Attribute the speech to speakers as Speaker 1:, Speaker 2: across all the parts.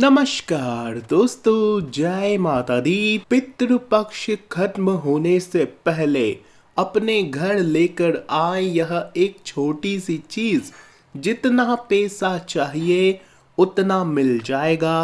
Speaker 1: नमस्कार दोस्तों, जय माता दी। पितृपक्ष खत्म होने से पहले अपने घर लेकर आए यह एक छोटी सी चीज। जितना पैसा चाहिए उतना मिल जाएगा।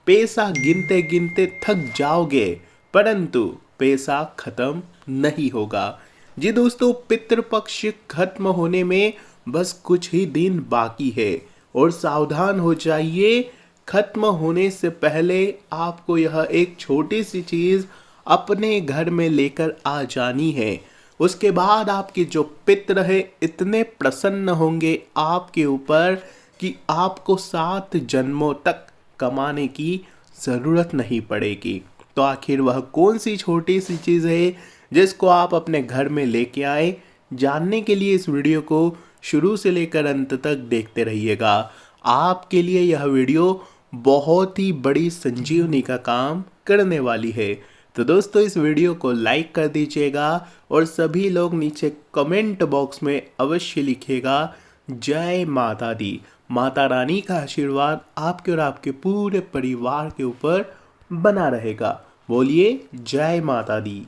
Speaker 1: पैसा गिनते गिनते थक जाओगे, परंतु पैसा खत्म नहीं होगा। जी दोस्तों, पितृपक्ष खत्म होने में बस कुछ ही दिन बाकी है और सावधान हो जाइए। खत्म होने से पहले आपको यह एक छोटी सी चीज अपने घर में लेकर आ जानी है। उसके बाद आपके जो पितर है इतने प्रसन्न होंगे आपके ऊपर कि आपको 7 जन्मों तक कमाने की जरूरत नहीं पड़ेगी। तो आखिर वह कौन सी छोटी सी चीज है जिसको आप अपने घर में लेके आए? जानने के लिए इस वीडियो को शुरू से लेकर अंत तक देखते रहिएगा। आपके लिए यह वीडियो बहुत ही बड़ी संजीवनी का काम करने वाली है। तो दोस्तों, इस वीडियो को लाइक कर दीजिएगा और सभी लोग नीचे कमेंट बॉक्स में अवश्य लिखिएगा जय माता दी। माता रानी का आशीर्वाद आपके और आपके पूरे परिवार के ऊपर बना रहेगा। बोलिए जय माता दी।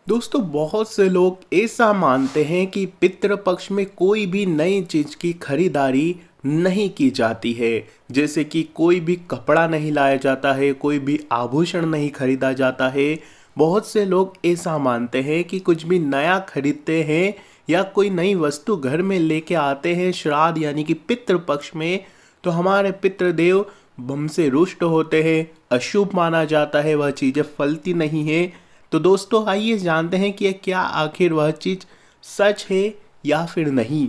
Speaker 1: दोस्तों, बहुत से लोग ऐसा मानते हैं कि पितृपक्ष में कोई भी नई चीज की खरीदारी नहीं की जाती है। जैसे कि कोई भी कपड़ा नहीं लाया जाता है, कोई भी आभूषण नहीं खरीदा जाता है। बहुत से लोग ऐसा मानते हैं कि कुछ भी नया खरीदते हैं या कोई नई वस्तु घर में लेके आते हैं श्राद्ध यानी कि पितृपक्ष में, तो हमारे पितृदेव हमसे रुष्ट होते हैं, अशुभ माना जाता है, वह चीज़ें फलती नहीं है। तो दोस्तों, आइए जानते हैं कि क्या आखिर वह चीज़ सच है या फिर नहीं।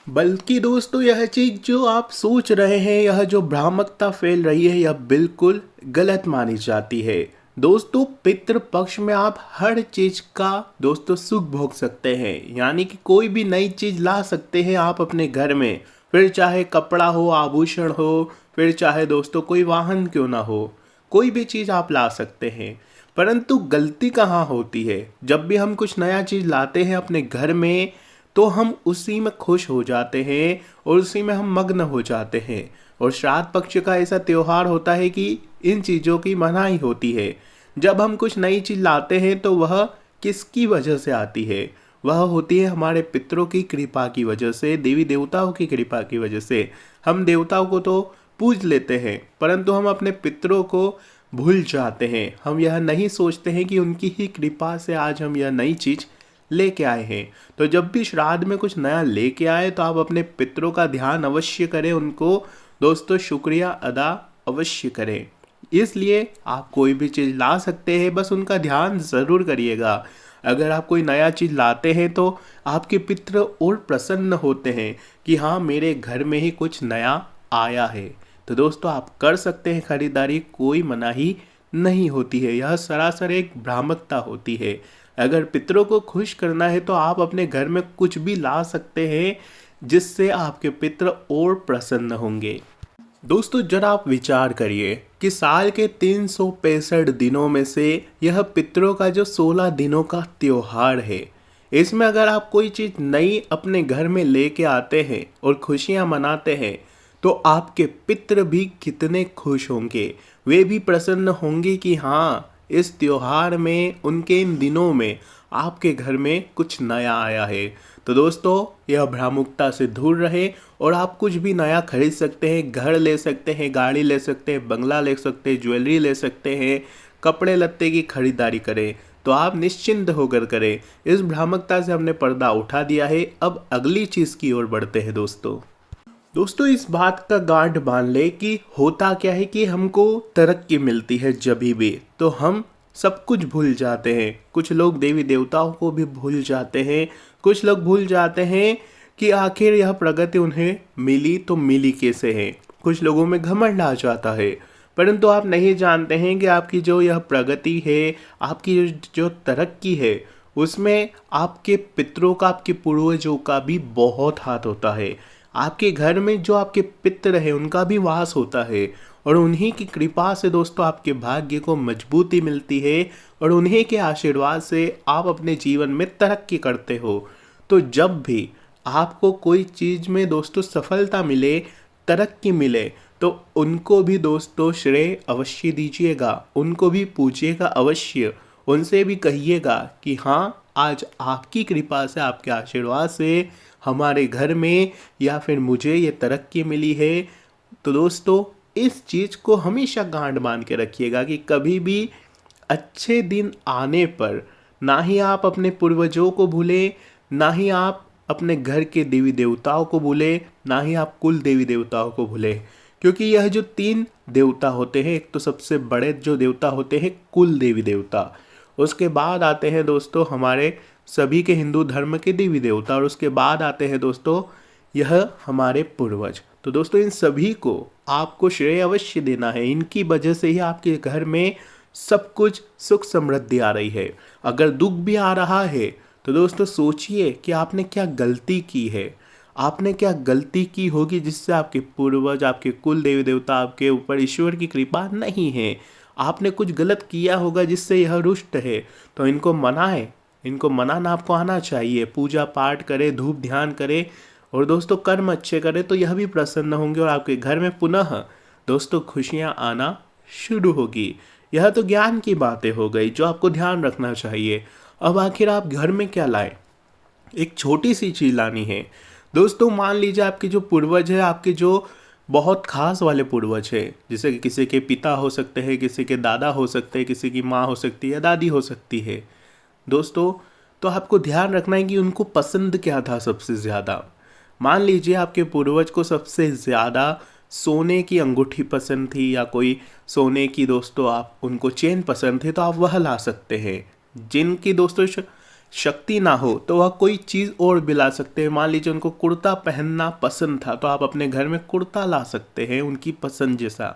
Speaker 1: बल्कि दोस्तों, यह चीज़ जो आप सोच रहे हैं, यह जो भ्रामकता फैल रही है, यह बिल्कुल गलत मानी जाती है। दोस्तों, पितृपक्ष में आप हर चीज़ का दोस्तों सुख भोग सकते हैं। यानी कि कोई भी नई चीज़ ला सकते हैं आप अपने घर में। फिर चाहे कपड़ा हो, आभूषण हो, फिर चाहे दोस्तों कोई वाहन क्यों ना हो, कोई भी चीज़ आप ला सकते हैं। परंतु गलती कहाँ होती है? जब भी हम कुछ नया चीज़ लाते हैं अपने घर में तो हम उसी में खुश हो जाते हैं और उसी में हम मग्न हो जाते हैं। और श्राद्ध पक्ष का ऐसा त्योहार होता है कि इन चीज़ों की मनाही होती है। जब हम कुछ नई चीज़ लाते हैं तो वह किसकी वजह से आती है? वह होती है हमारे पितरों की कृपा की वजह से, देवी देवताओं की कृपा की वजह से। हम देवताओं को तो पूज लेते हैं, परंतु हम अपने पितरों को भूल जाते हैं। हम यह नहीं सोचते हैं कि उनकी ही कृपा से आज हम यह नई चीज़ लेके आए हैं। तो जब भी श्राद्ध में कुछ नया लेके आए तो आप अपने पितरों का ध्यान अवश्य करें, उनको दोस्तों शुक्रिया अदा अवश्य करें। इसलिए आप कोई भी चीज़ ला सकते हैं, बस उनका ध्यान ज़रूर करिएगा। अगर आप कोई नया चीज़ लाते हैं तो आपके पितर और प्रसन्न होते हैं कि हाँ, मेरे घर में ही कुछ नया आया है। तो दोस्तों, आप कर सकते हैं खरीदारी, कोई मनाही नहीं होती है। यह सरासर एक भ्रामकता होती है। अगर पितरों को खुश करना है तो आप अपने घर में कुछ भी ला सकते हैं जिससे आपके पितर और प्रसन्न होंगे। दोस्तों, जरा आप विचार करिए कि साल के 365 दिनों में से यह पितरों का जो 16 दिनों का त्योहार है, इसमें अगर आप कोई चीज़ नई अपने घर में लेके आते हैं और खुशियां मनाते हैं तो आपके पितर भी कितने खुश होंगे। वे भी प्रसन्न होंगे कि हाँ, इस त्योहार में, उनके इन दिनों में आपके घर में कुछ नया आया है। तो दोस्तों, यह भ्रामकता से दूर रहे और आप कुछ भी नया खरीद सकते हैं। घर ले सकते हैं, गाड़ी ले सकते हैं, बंगला ले सकते हैं, ज्वेलरी ले सकते हैं, कपड़े लत्ते की खरीदारी करें तो आप निश्चिंत होकर करें। इस भ्रामकता से हमने पर्दा उठा दिया है। अब अगली चीज़ की ओर बढ़ते हैं। दोस्तों, इस बात का गांठ बांध ले कि होता क्या है कि हमको तरक्की मिलती है जब भी तो हम सब कुछ भूल जाते हैं। कुछ लोग देवी देवताओं को भी भूल जाते हैं। कुछ लोग भूल जाते हैं कि आखिर यह प्रगति उन्हें मिली तो मिली कैसे है। कुछ लोगों में घमंड आ जाता है, परंतु आप नहीं जानते हैं कि आपकी जो यह प्रगति है, आपकी जो तरक्की है, उसमें आपके पितरों का, आपके पूर्वजों का भी बहुत हाथ होता है। आपके घर में जो आपके पितर है उनका भी वास होता है और उन्हीं की कृपा से दोस्तों आपके भाग्य को मजबूती मिलती है और उन्हीं के आशीर्वाद से आप अपने जीवन में तरक्की करते हो। तो जब भी आपको कोई चीज़ में दोस्तों सफलता मिले, तरक्की मिले, तो उनको भी दोस्तों श्रेय अवश्य दीजिएगा, उनको भी पूछिएगा अवश्य, उनसे भी कहिएगा कि हाँ, आज आपकी कृपा से, आपके आशीर्वाद से हमारे घर में या फिर मुझे ये तरक्की मिली है। तो दोस्तों इस चीज़ को हमेशा गांठ बांध के रखिएगा कि कभी भी अच्छे दिन आने पर ना ही आप अपने पूर्वजों को भूलें, ना ही आप अपने घर के देवी देवताओं को भूलें, ना ही आप कुल देवी देवताओं को भूलें। क्योंकि यह जो 3 देवता होते हैं, एक तो सबसे बड़े जो देवता होते हैं कुल देवी देवता, उसके बाद आते हैं दोस्तों हमारे सभी के हिंदू धर्म के देवी देवता, और उसके बाद आते हैं दोस्तों यह हमारे पूर्वज। तो दोस्तों इन सभी को आपको श्रेय अवश्य देना है, इनकी वजह से ही आपके घर में सब कुछ सुख समृद्धि आ रही है। अगर दुख भी आ रहा है तो दोस्तों सोचिए कि आपने क्या गलती की है, आपने क्या गलती की होगी जिससे आपके पूर्वज, आपके कुल देवी देवता, आपके ऊपर ईश्वर की कृपा नहीं है। आपने कुछ गलत किया होगा जिससे यह रुष्ट है, तो इनको मनाएं, इनको मनाना आपको आना चाहिए। पूजा पाठ करें, धूप ध्यान करें और दोस्तों कर्म अच्छे करें, तो यह भी प्रसन्न होंगे और आपके घर में पुनः दोस्तों खुशियाँ आना शुरू होगी। यह तो ज्ञान की बातें हो गई जो आपको ध्यान रखना चाहिए। अब आखिर आप घर में क्या लाएं? एक छोटी सी चीज़ लानी है दोस्तों। मान लीजिए आपके जो पूर्वज है, आपके जो बहुत खास वाले पूर्वज है, जैसे कि किसी के पिता हो सकते हैं, किसी के दादा हो सकते हैं, किसी की माँ हो सकती है या दादी हो सकती है दोस्तों। तो आपको ध्यान रखना है कि उनको पसंद क्या था सबसे ज़्यादा। मान लीजिए आपके पूर्वज को सबसे ज़्यादा सोने की अंगूठी पसंद थी या कोई सोने की दोस्तों आप उनको चेन पसंद थी, तो आप वह ला सकते हैं। जिनकी दोस्तों शक्ति ना हो तो वह कोई चीज़ और भी ला सकते हैं। मान लीजिए उनको कुर्ता पहनना पसंद था, तो आप अपने घर में कुर्ता ला सकते हैं उनकी पसंद जैसा,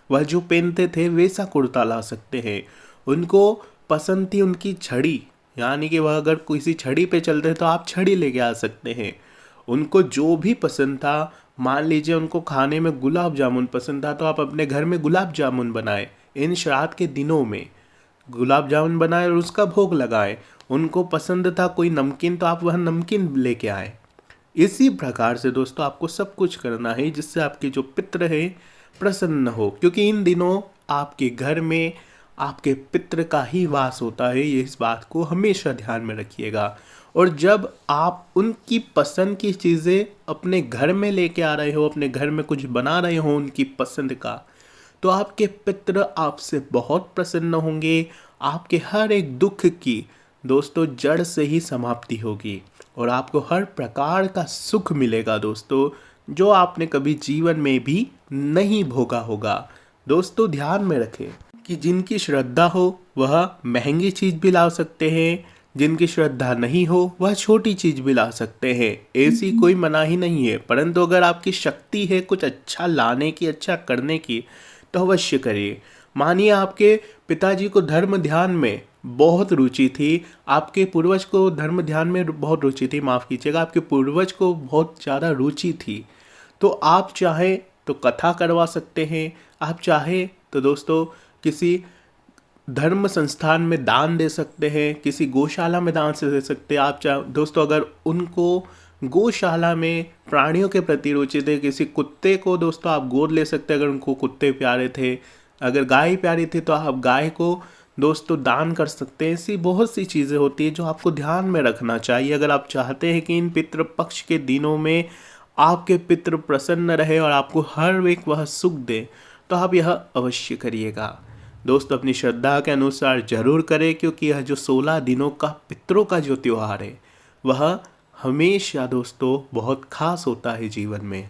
Speaker 1: वह जो पहनते थे वैसा कुर्ता ला सकते हैं। उनको पसंद थी उनकी छड़ी, यानी कि वह अगर किसी छड़ी पे चलते तो आप छड़ी लेके आ सकते हैं। उनको जो भी पसंद था, मान लीजिए उनको खाने में गुलाब जामुन पसंद था, तो आप अपने घर में गुलाब जामुन बनाएं। इन श्राद्ध के दिनों में गुलाब जामुन बनाएं और उसका भोग लगाएं। उनको पसंद था कोई नमकीन, तो आप वह नमकीन लेके आए। इसी प्रकार से दोस्तों आपको सब कुछ करना है जिससे आपके जो पितृ है प्रसन्न हो, क्योंकि इन दिनों आपके घर में आपके पितृ का ही वास होता है। ये इस बात को हमेशा ध्यान में रखिएगा। और जब आप उनकी पसंद की चीज़ें अपने घर में लेके आ रहे हो, अपने घर में कुछ बना रहे हो उनकी पसंद का, तो आपके पितृ आपसे बहुत प्रसन्न होंगे। आपके हर एक दुख की दोस्तों जड़ से ही समाप्ति होगी और आपको हर प्रकार का सुख मिलेगा दोस्तों, जो आपने कभी जीवन में भी नहीं भोगा होगा। दोस्तों ध्यान में रखें कि जिनकी श्रद्धा हो वह महंगी चीज़ भी ला सकते हैं, जिनकी श्रद्धा नहीं हो वह छोटी चीज़ भी ला सकते हैं, ऐसी कोई मनाही नहीं है। परंतु अगर आपकी शक्ति है कुछ अच्छा लाने की, अच्छा करने की, तो अवश्य करिए। मानिए आपके पिताजी को धर्म ध्यान में बहुत रुचि थी, आपके पूर्वज को धर्म ध्यान में बहुत रुचि थी, माफ़ कीजिएगा, आपके पूर्वज को बहुत ज़्यादा रुचि थी, तो आप चाहे तो कथा करवा सकते हैं, आप चाहे तो दोस्तों किसी धर्म संस्थान में दान दे सकते हैं, किसी गौशाला में दान से दे सकते हैं। आप चाहे दोस्तों अगर उनको गौशाला में प्राणियों के प्रति रुचि थे, किसी कुत्ते को दोस्तों आप गोद ले सकते हैं अगर उनको कुत्ते प्यारे थे। अगर गाय प्यारी थी तो आप गाय को दोस्तों दान कर सकते हैं। ऐसी बहुत सी चीज़ें होती है जो आपको ध्यान में रखना चाहिए। अगर आप चाहते हैं कि इन पितृपक्ष के दिनों में आपके पितृ प्रसन्न रहे और आपको हर एक वह सुख दे, तो आप यह अवश्य करिएगा दोस्तों। अपनी श्रद्धा के अनुसार जरूर करें, क्योंकि यह जो 16 दिनों का पितरों का जो त्यौहार है वह हमेशा दोस्तों बहुत खास होता है जीवन में।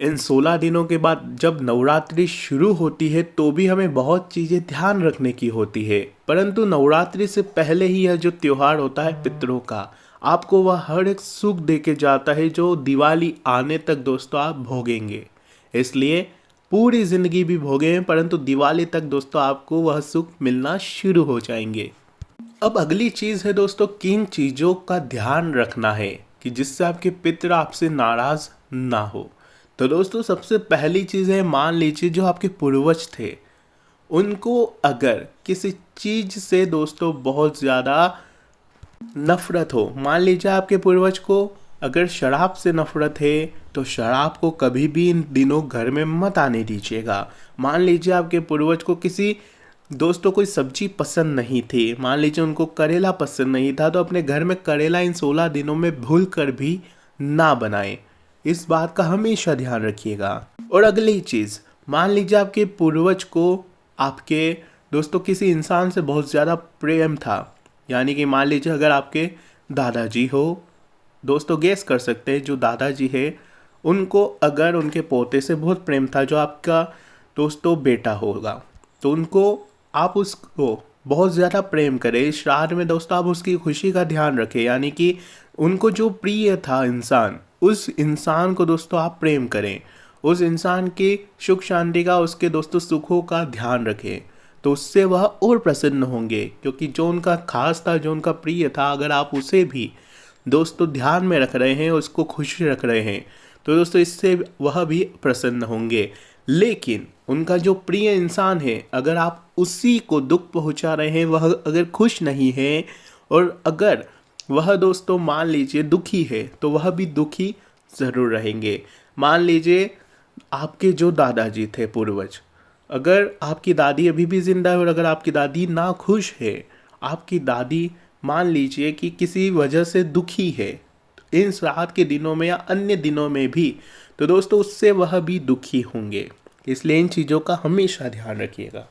Speaker 1: इन 16 दिनों के बाद जब नवरात्रि शुरू होती है तो भी हमें बहुत चीज़ें ध्यान रखने की होती है, परंतु नवरात्रि से पहले ही यह जो त्यौहार होता है पितरों का, आपको वह हर एक सुख दे के जाता है जो दिवाली आने तक दोस्तों आप भोगेंगे। इसलिए पूरी ज़िंदगी भी भोगे, परंतु दिवाली तक दोस्तों आपको वह सुख मिलना शुरू हो जाएंगे। अब अगली चीज़ है दोस्तों, किन चीज़ों का ध्यान रखना है कि जिससे आपके पितृ आपसे नाराज़ ना हो। तो दोस्तों सबसे पहली चीज़ है, मान लीजिए जो आपके पूर्वज थे उनको अगर किसी चीज़ से दोस्तों बहुत ज़्यादा नफ़रत हो, मान लीजिए आपके पूर्वज को अगर शराब से नफ़रत है, तो शराब को कभी भी इन दिनों घर में मत आने दीजिएगा। मान लीजिए आपके पूर्वज को किसी दोस्तों कोई सब्जी पसंद नहीं थी, मान लीजिए उनको करेला पसंद नहीं था, तो अपने घर में करेला इन 16 दिनों में भूल कर भी ना बनाएं। इस बात का हमेशा ध्यान रखिएगा। और अगली चीज़, मान लीजिए आपके पूर्वज को आपके दोस्तों किसी इंसान से बहुत ज़्यादा प्रेम था, यानी कि मान लीजिए अगर आपके दादाजी हो, दोस्तों गेस कर सकते हैं जो दादाजी है उनको अगर उनके पोते से बहुत प्रेम था, जो आपका दोस्तों बेटा होगा, तो उनको आप उसको बहुत ज़्यादा प्रेम करें। इस श्राद्ध में दोस्तों आप उसकी खुशी का ध्यान रखें, यानी कि उनको जो प्रिय था इंसान, उस इंसान को दोस्तों आप प्रेम करें, उस इंसान की सुख शांति का, उसके दोस्तों सुखों का ध्यान रखें, तो उससे वह और प्रसन्न होंगे। क्योंकि जो उनका खास था, जो उनका प्रिय था, अगर आप उसे भी दोस्तों ध्यान में रख रहे हैं, उसको खुश रख रहे हैं, तो दोस्तों इससे वह भी प्रसन्न होंगे। लेकिन उनका जो प्रिय इंसान है, अगर आप उसी को दुख पहुंचा रहे हैं, वह अगर खुश नहीं है, और अगर वह दोस्तों मान लीजिए दुखी है, तो वह भी दुखी ज़रूर रहेंगे। मान लीजिए आपके जो दादाजी थे पूर्वज, अगर आपकी दादी अभी भी जिंदा है और अगर आपकी दादी ना खुश है, आपकी दादी मान लीजिए कि किसी वजह से दुखी है इन श्राद्ध के दिनों में या अन्य दिनों में भी, तो दोस्तों उससे वह भी दुखी होंगे। इसलिए इन चीज़ों का हमेशा ध्यान रखिएगा।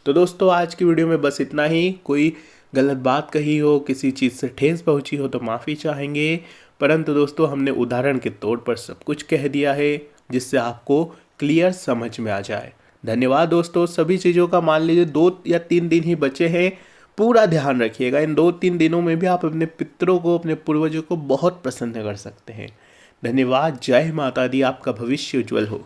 Speaker 1: तो दोस्तों आज की वीडियो में बस इतना ही। कोई गलत बात कही हो, किसी चीज़ से ठेस पहुंची हो तो माफ़ी चाहेंगे, परंतु दोस्तों हमने उदाहरण के तौर पर सब कुछ कह दिया है जिससे आपको क्लियर समझ में आ जाए। धन्यवाद दोस्तों। सभी चीज़ों का मान लीजिए 2 या 3 दिन ही बचे हैं, पूरा ध्यान रखिएगा। इन 2-3 दिनों में भी आप अपने पितरों को, अपने पूर्वजों को बहुत प्रसन्न कर सकते हैं। धन्यवाद। जय माता दी। आपका भविष्य उज्जवल हो।